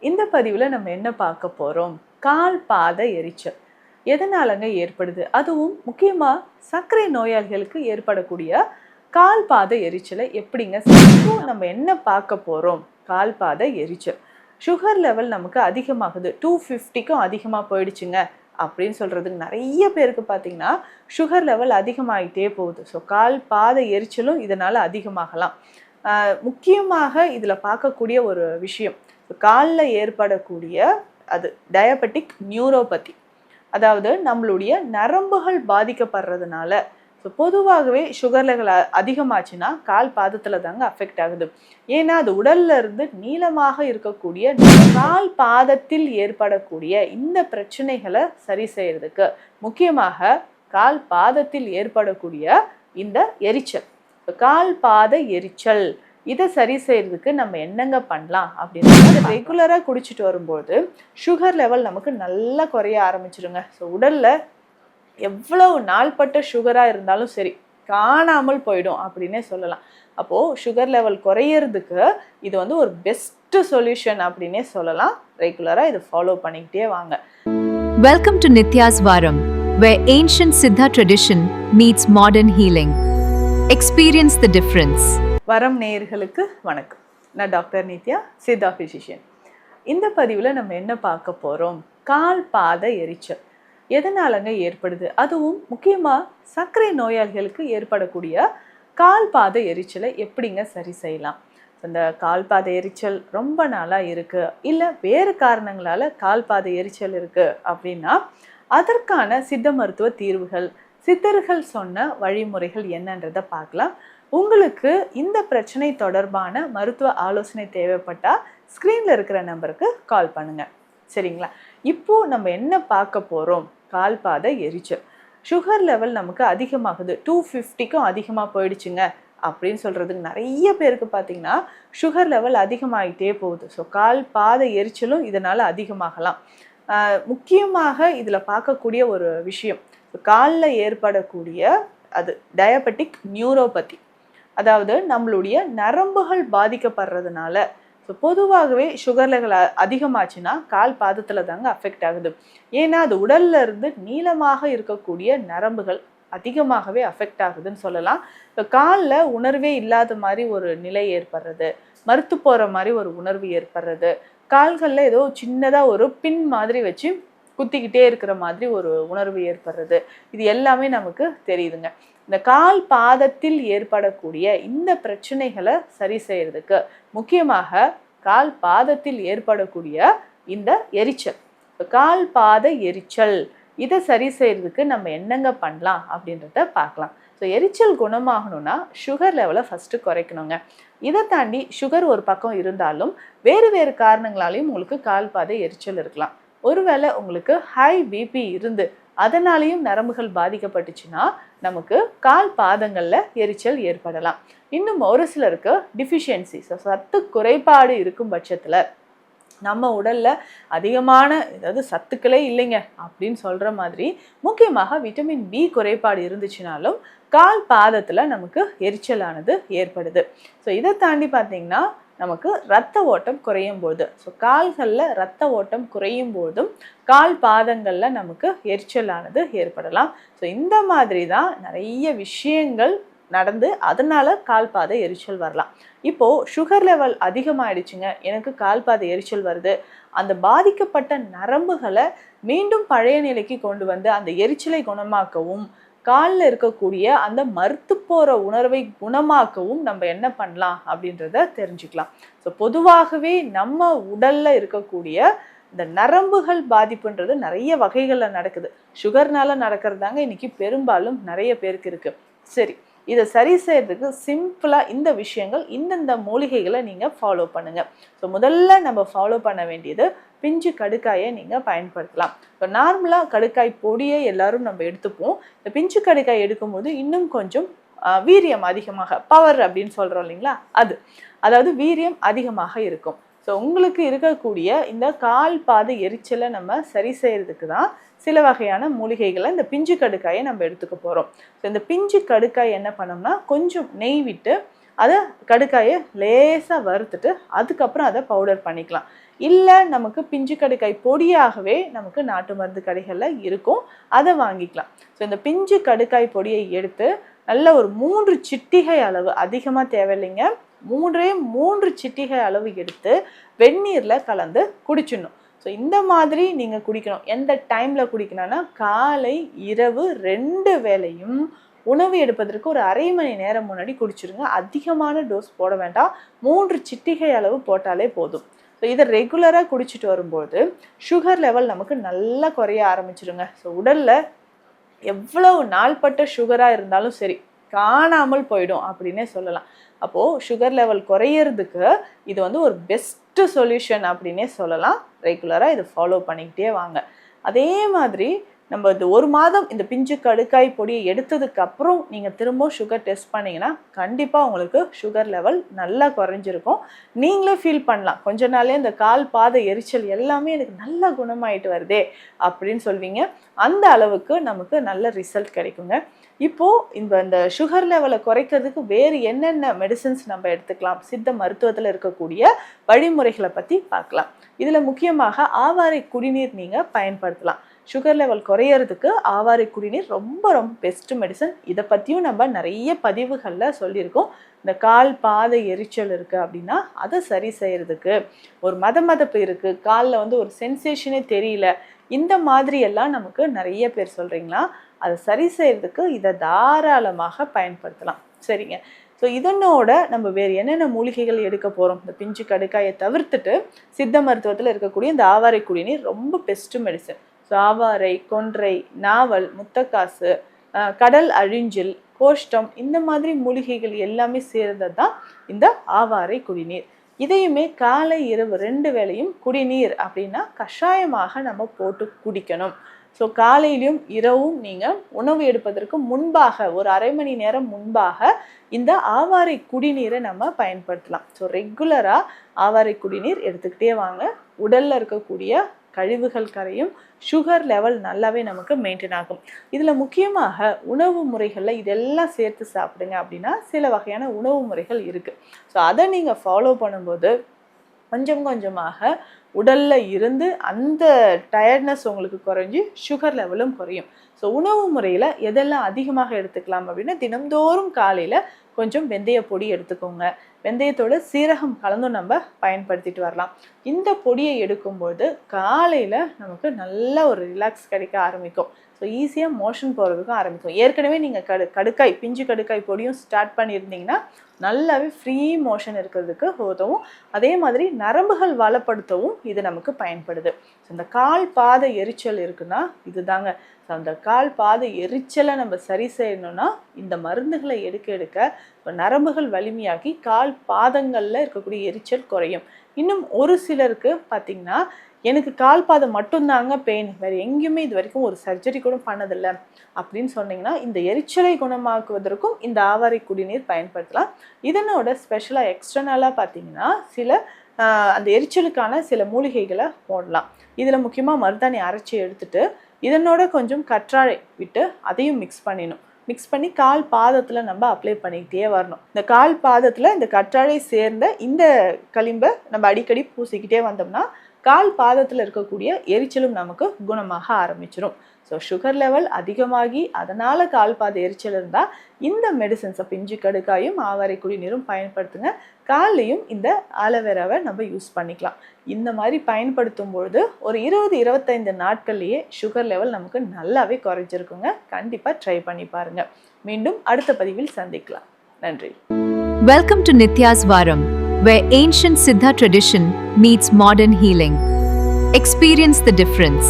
இந்த பதிவுல நம்ம என்ன பார்க்க போறோம்? கால் பாத எரிச்சல் எதனாலங்க ஏற்படுது? அதுவும் முக்கியமா சர்க்கரை நோயாளிகளுக்கு ஏற்படக்கூடிய கால் பாத எரிச்சலை எப்படிங்க நம்ம என்ன பார்க்க போறோம்? கால் பாத எரிச்சல். சுகர் லெவல் நமக்கு அதிகமாகுது, 250க்கும் அதிகமாக போயிடுச்சுங்க அப்படின்னு சொல்றதுக்கு நிறைய பேருக்கு பார்த்தீங்கன்னா சுகர் லெவல் அதிகமாகிட்டே போகுது. ஸோ கால் பாத எரிச்சலும் இதனால் அதிகமாகலாம். முக்கியமாக இதில் பார்க்கக்கூடிய ஒரு விஷயம், காலில் ஏற்படக்கூடிய அது டயபெட்டிக் நியூரோபதி, அதாவது நம்மளுடைய நரம்புகள் பாதிக்கப்படுறதுனால. ஸோ பொதுவாகவே சுகர் லெவல் அதிகமாச்சுன்னா கால் பாதத்தில் தாங்க அஃபெக்ட் ஆகுது. ஏன்னா அது உடல்ல இருந்து நீளமாக இருக்கக்கூடிய கால் பாதத்தில் ஏற்படக்கூடிய இந்த பிரச்சனைகளை சரி செய்யறதுக்கு, முக்கியமாக கால் பாதத்தில் ஏற்படக்கூடிய இந்த எரிச்சல், கால் பாத எரிச்சல், இதை சரி செய்யறதுக்கு நம்ம என்னங்க பண்ணலாம் அப்படின்னா, ரெகுலராக குடிச்சிட்டு வரும்போது சுகர் லெவல் நமக்கு நல்லா குறைய ஆரம்பிச்சிருங்க. ஸோ உடலில் எவ்வளவு நாள்பட்ட சுகராக இருந்தாலும் சரி காணாமல் போயிடும் அப்படின்னே சொல்லலாம். அப்போது சுகர் லெவல் குறையிறதுக்கு இது வந்து ஒரு பெஸ்ட் சொல்யூஷன் அப்படின்னே சொல்லலாம். ரெகுலராக இதை ஃபாலோ பண்ணிக்கிட்டே வாங்க. Welcome to Nitya's Varam, where ancient Siddha tradition meets modern healing. Experience the difference. வரம் நேயர்களுக்கு வணக்கம். நான் டாக்டர் நித்யா, சித்தா ஃபிசிஷியன். இந்த பதிவில் நம்ம என்ன பார்க்க போகிறோம்? கால் பாத எரிச்சல் எதனாலங்க ஏற்படுது? அதுவும் முக்கியமாக சர்க்கரை நோயாளிகளுக்கு ஏற்படக்கூடிய கால் பாத எரிச்சலை எப்படிங்க சரி செய்யலாம்? இந்த கால் பாத எரிச்சல் ரொம்ப நாளாக இருக்குது, இல்லை வேறு காரணங்களால் கால் பாத எரிச்சல் இருக்குது அப்படின்னா அதற்கான சித்த மருத்துவ தீர்வுகள், சித்தர்கள் சொன்ன வழிமுறைகள் என்னன்றதை பார்க்கலாம். உங்களுக்கு இந்த பிரச்சனை தொடர்பான மருத்துவ ஆலோசனை தேவைப்பட்டால் ஸ்க்ரீனில் இருக்கிற நம்பருக்கு கால் பண்ணுங்கள், சரிங்களா? இப்போது நம்ம என்ன பார்க்க போகிறோம்? கால் பாத எரிச்சல். சுகர் லெவல் நமக்கு அதிகமாகுது, 250க்கும் அதிகமாக போயிடுச்சுங்க அப்படின்னு சொல்கிறதுக்கு நிறைய பேருக்கு பார்த்தீங்கன்னா சுகர் லெவல் அதிகமாகிட்டே போகுது. ஸோ கால் பாத எரிச்சலும் இதனால் அதிகமாகலாம். முக்கியமாக இதில் பார்க்கக்கூடிய ஒரு விஷயம், காலில் ஏற்படக்கூடிய அது டயபெட்டிக் நியூரோபதி, அதாவது நம்மளுடைய நரம்புகள் பாதிக்கப்படுறதுனால. ஸோ பொதுவாகவே சுகர் லெவல் அதிகமாச்சுன்னா கால் பாதத்தில் தாங்க அஃபெக்ட் ஆகுது. ஏன்னா அது உடல்ல இருந்து நீளமாக இருக்கக்கூடிய நரம்புகள் அதிகமாகவே அஃபெக்ட் ஆகுதுன்னு சொல்லலாம். இப்போ காலில் உணர்வே இல்லாத மாதிரி ஒரு நிலை ஏற்படுறது, மறுத்து போகிற மாதிரி ஒரு உணர்வு ஏற்படுறது, கால்களில் ஏதோ சின்னதாக ஒரு பின் மாதிரி வச்சு குத்திக்கிட்டே இருக்கிற மாதிரி ஒரு உணர்வு ஏற்படுறது, இது எல்லாமே நமக்கு தெரியுதுங்க. இந்த கால் பாதத்தில் ஏற்படக்கூடிய இந்த பிரச்சனைகளை சரி செய்யறதுக்கு, முக்கியமாக கால் பாதத்தில் ஏற்படக்கூடிய இந்த எரிச்சல், கால் பாத எரிச்சல், இதை சரி செய்யறதுக்கு நம்ம என்னங்க பண்ணலாம் அப்படின்றத பார்க்கலாம். ஸோ எரிச்சல் குணமாகணும்னா சுகர் லெவலை ஃபஸ்ட்டு குறைக்கணுங்க. இதை தாண்டி சுகர் ஒரு பக்கம் இருந்தாலும் வேறு வேறு காரணங்களாலையும் உங்களுக்கு கால் பாத எரிச்சல் இருக்கலாம். ஒருவேளை உங்களுக்கு ஹை பிபி இருந்து அதனாலேயும் நரம்புகள் பாதிக்கப்பட்டுச்சுன்னா நமக்கு கால் பாதங்களில் எரிச்சல் ஏற்படலாம். இன்னும் ஒரு சிலருக்கு டிஃபிஷியன்சி, சத்து குறைபாடு இருக்கும் பட்சத்தில், நம்ம உடலில் அதிகமான ஏதாவது சத்துக்களே இல்லைங்க அப்படின்னு சொல்கிற மாதிரி, முக்கியமாக விட்டமின் பி குறைபாடு இருந்துச்சுனாலும் கால் பாதத்தில் நமக்கு எரிச்சலானது ஏற்படுது. ஸோ இதை தாண்டி பார்த்தீங்கன்னா நமக்கு இரத்த ஓட்டம் குறையும் போது, ஸோ கால்களில் இரத்த ஓட்டம் குறையும் போதும் கால் பாதங்களில் நமக்கு எரிச்சலானது ஏற்படலாம். ஸோ இந்த மாதிரி தான் நிறைய விஷயங்கள் நடந்து அதனால கால் பாத எரிச்சல் வரலாம். இப்போது சுகர் லெவல் அதிகமாகிடுச்சுங்க, எனக்கு கால் பாத எரிச்சல் வருது, அந்த பாதிக்கப்பட்ட நரம்புகளை மீண்டும் பழைய நிலைக்கு கொண்டு வந்து அந்த எரிச்சலை குணமாக்கவும், காலில் இருக்கக்கூடிய அந்த மறுத்து போகிற உணர்வை குணமாக்கவும் நம்ம என்ன பண்ணலாம் அப்படின்றத தெரிஞ்சுக்கலாம். ஸோ பொதுவாகவே நம்ம உடலில் இருக்கக்கூடிய இந்த நரம்புகள் பாதிப்புன்றது நிறைய வகைகளில் நடக்குது. சுகர்னால நடக்கிறதாங்க இன்னைக்கு பெரும்பாலும் நிறைய பேருக்கு இருக்குது. சரி, இதை சரி செய்யறதுக்கு சிம்பிளாக இந்த விஷயங்கள், இந்தந்த மூலிகைகளை நீங்கள் ஃபாலோ பண்ணுங்கள். ஸோ முதல்ல நம்ம ஃபாலோ பண்ண வேண்டியது, பிஞ்சு கடுக்காயை நீங்கள் பயன்படுத்தலாம். இப்போ நார்மலாக கடுக்காய் பொடியை எல்லாரும் நம்ம எடுத்துப்போம். இந்த பிஞ்சு கடுக்காய் எடுக்கும்போது இன்னும் கொஞ்சம் வீரியம் அதிகமாக, பவர் அப்படின்னு சொல்கிறோம் இல்லைங்களா, அதாவது வீரியம் அதிகமாக இருக்கும். ஸோ உங்களுக்கு இருக்கக்கூடிய இந்த கால் பாத எரிச்சலை நம்ம சரி செய்யறதுக்கு தான் சில வகையான மூலிகைகளை, இந்த பிஞ்சு கடுக்காயை நம்ம எடுத்துக்க போகிறோம். ஸோ இந்த பிஞ்சு கடுக்காய் என்ன பண்ணோம்னா கொஞ்சம் நெய் விட்டு அதை கடுக்காயை லேசாக வறுத்துட்டு அதுக்கப்புறம் அதை பவுடர் பண்ணிக்கலாம். இல்லை நமக்கு பிஞ்சு கடுக்காய் பொடியாகவே நமக்கு நாட்டு மருந்து கடைகளில் இருக்கும், அதை வாங்கிக்கலாம். ஸோ இந்த பிஞ்சு கடுக்காய் பொடியை எடுத்து நல்ல ஒரு 3 சிட்டிகை அளவு, அதிகமாக தேவையில்லைங்க, 3 சிட்டிகை அளவு எடுத்து வெந்நீரில் கலந்து குடிச்சிடணும். ஸோ இந்த மாதிரி நீங்கள் குடிக்கணும். எந்த டைமில் குடிக்கணும்னா காலை இரவு 2 வேளையும் உணவு எடுப்பதற்கு ஒரு அரை மணி நேரம் முன்னாடி குடிச்சிருங்க. அதிகமான டோஸ் போட வேண்டாம், 3 சிட்டிகை அளவு போட்டாலே போதும். ஸோ இதை ரெகுலராக குடிச்சிட்டு வரும்போது சுகர் லெவல் நமக்கு நல்லா குறைய ஆரம்பிச்சிருங்க. ஸோ உடலில் எவ்வளவு நாள்பட்ட சுகராக இருந்தாலும் சரி காணாமல் போயிடும் அப்படின்னே சொல்லலாம். அப்போது சுகர் லெவல் குறையிறதுக்கு இது ஒரு பெஸ்ட்டு சொல்யூஷன் அப்படின்னே சொல்லலாம். ரெகுலராக இதை ஃபாலோ பண்ணிக்கிட்டே வாங்க. அதே மாதிரி நம்ம இது 1 மாதம் இந்த பிஞ்சு கடுக்காய் பொடியை எடுத்ததுக்கப்புறம் நீங்கள் திரும்ப சுகர் டெஸ்ட் பண்ணிங்கன்னா கண்டிப்பாக உங்களுக்கு சுகர் லெவல் நல்லா குறைஞ்சிருக்கும். நீங்களே ஃபீல் பண்ணலாம், கொஞ்ச நாளே இந்த கால் பாத எரிச்சல் எல்லாமே எனக்கு நல்லா குணமாயிட்டு வருதே அப்படின்னு சொல்வீங்க. அந்த அளவுக்கு நமக்கு நல்ல ரிசல்ட் கிடைக்குங்க. இப்போது இந்த சுகர் லெவலை குறைக்கிறதுக்கு வேறு என்னென்ன மெடிசன்ஸ் நம்ம எடுத்துக்கலாம், சித்த மருத்துவத்தில் இருக்கக்கூடிய வழிமுறைகளை பற்றி பார்க்கலாம். இதில் முக்கியமாக ஆவாரை குடிநீர் நீங்கள் பயன்படுத்தலாம். சுகர் லெவல் குறையிறதுக்கு ஆவாரை குடிநீர் ரொம்ப ரொம்ப பெஸ்ட்டு மெடிசன். இதை பற்றியும் நம்ம நிறைய பதிவுகளில் சொல்லியிருக்கோம். இந்த கால் பாத எரிச்சல் இருக்குது அப்படின்னா அதை சரி செய்கிறதுக்கு, ஒரு மதப்பு இருக்குது, காலில் ஒரு சென்சேஷனே தெரியல, இந்த மாதிரியெல்லாம் நமக்கு நிறைய பேர் சொல்கிறீங்களா, அதை சரி செய்கிறதுக்கு இதை தாராளமாக பயன்படுத்தலாம். சரிங்க. ஸோ இதனோட நம்ம வேறு என்னென்ன மூலிகைகள் எடுக்க போகிறோம், இந்த பிஞ்சு கடுக்காயை தவிர்த்துட்டு சித்த மருத்துவத்தில் இருக்கக்கூடிய இந்த ஆவாரை குடிநீர் ரொம்ப பெஸ்ட்டு மெடிசன். ஸோ ஆவாரை, கொன்றை, நாவல், முத்தக்காசு, கடல் அழிஞ்சில், கோஷ்டம், இந்த மாதிரி மூலிகைகள் எல்லாமே சேர்ந்தது தான் இந்த ஆவாரை குடிநீர். இதையுமே காலை இரவு 2 வேளையும் குடிநீர் அப்படின்னா கஷாயமாக நம்ம போட்டு குடிக்கணும். ஸோ காலையிலையும் இரவும் நீங்கள் உணவு எடுப்பதற்கு முன்பாக ஒரு அரை மணி நேரம் முன்பாக இந்த ஆவாரை குடிநீரை நம்ம பயன்படுத்தலாம். ஸோ ரெகுலராக ஆவாரை குடிநீர் எடுத்துக்கிட்டே வாங்க. உடலில் இருக்கக்கூடிய கழிவுகள் கரையும், சுகர் லெவல் நல்லாவே நமக்கு மெயின்டைன் ஆகும். இதில் முக்கியமாக உணவு முறைகளில் இதெல்லாம் சேர்த்து சாப்பிடுங்க அப்படின்னா சில வகையான உணவு முறைகள் இருக்குது. ஸோ அதை நீங்கள் ஃபாலோ பண்ணும்போது கொஞ்சம் கொஞ்சமாக உடலில் இருந்து அந்த டயர்ட்னஸ் உங்களுக்கு குறைஞ்சி சுகர் லெவலும் குறையும். ஸோ உணவு முறையில் எதெல்லாம் அதிகமாக எடுத்துக்கலாம் அப்படின்னா, தினம்தோறும் காலையில் கொஞ்சம் வெந்தய பொடி எடுத்துக்கோங்க. வெந்தயத்தோட சீரகம் கலந்தும் நம்ம பயன்படுத்திட்டு வரலாம். இந்த பொடியை எடுக்கும்போது காலையில் நமக்கு நல்ல ஒரு ரிலாக்ஸ் கிடைக்க ஆரம்பிக்கும். ஸோ ஈஸியாக மோஷன் போகிறதுக்கும் ஆரம்பிக்கும். ஏற்கனவே நீங்கள் கடுக்காய் பிஞ்சு கடுக்காய் பொடியும் ஸ்டார்ட் பண்ணியிருந்தீங்கன்னா நல்லாவே ஃப்ரீ மோஷன் இருக்கிறதுக்கு உதவும். அதே மாதிரி நரம்புகள் வளப்படுத்தவும் இது நமக்கு பயன்படுது. ஸோ இந்த கால் பாத எரிச்சல் இருக்குன்னா இதுதாங்க. ஸோ அந்த கால் பாத எரிச்சலை நம்ம சரி செய்யணும்னா இந்த மருந்துகளை எடுக்க இப்போ நரம்புகள் வலிமையாகி கால் பாதங்களில் இருக்கக்கூடிய எரிச்சல் குறையும். இன்னும் ஒரு சிலருக்கு பார்த்திங்கன்னா, எனக்கு கால் பாதம் மட்டும்தாங்க பெயின், வேறு எங்கேயுமே இது வரைக்கும் ஒரு சர்ஜரி கூட பண்ணதில்லை அப்படின்னு சொன்னிங்கன்னா இந்த எரிச்சலை குணமாக்குவதற்கும் இந்த ஆவாரை குடிநீர் பயன்படுத்தலாம். இதனோட ஸ்பெஷலாக எக்ஸ்டர்னலாக பார்த்திங்கன்னா சில அந்த எரிச்சலுக்கான சில மூலிகைகளை போடலாம். இதில் முக்கியமாக மருதாணி அரைச்சி எடுத்துட்டு இதனோட கொஞ்சம் கற்றாழை விட்டு அதையும் மிக்ஸ் பண்ணி கால் பாதத்தில் நம்ம அப்ளை பண்ணிக்கிட்டே வரணும். இந்த கால் பாதத்தில் இந்த கற்றாழை சேர்ந்த இந்த களிம்பை நம்ம அடிக்கடி பூசிக்கிட்டே வந்தோம்னா கால் பாதத்தில் இருக்கக்கூடிய எரிச்சலும் நமக்கு குணமாக ஆரம்பிச்சிடும். ஸோ சுகர் லெவல் அதிகமாகி அதனால் கால் பாத எரிச்சல் இருந்தால் இந்த மெடிசன்ஸை பிஞ்சு கடுக்காயும் ஆவாரை குடிநீரும் பயன்படுத்துங்க. காலையும் இந்த ஆலோவேராவை நம்ம யூஸ் பண்ணிக்கலாம். இந்த மாதிரி பயன்படுத்தும் பொழுது ஒரு 20-25 நாட்கள்லேயே சுகர் லெவல் நமக்கு நல்லாவே குறைஞ்சிருக்குங்க. கண்டிப்பாக ட்ரை பண்ணி பாருங்கள். மீண்டும் அடுத்த பதிவில் சந்திக்கலாம். நன்றி. Welcome to Nitya's Varam, where ancient Siddha tradition meets modern healing. Experience the difference.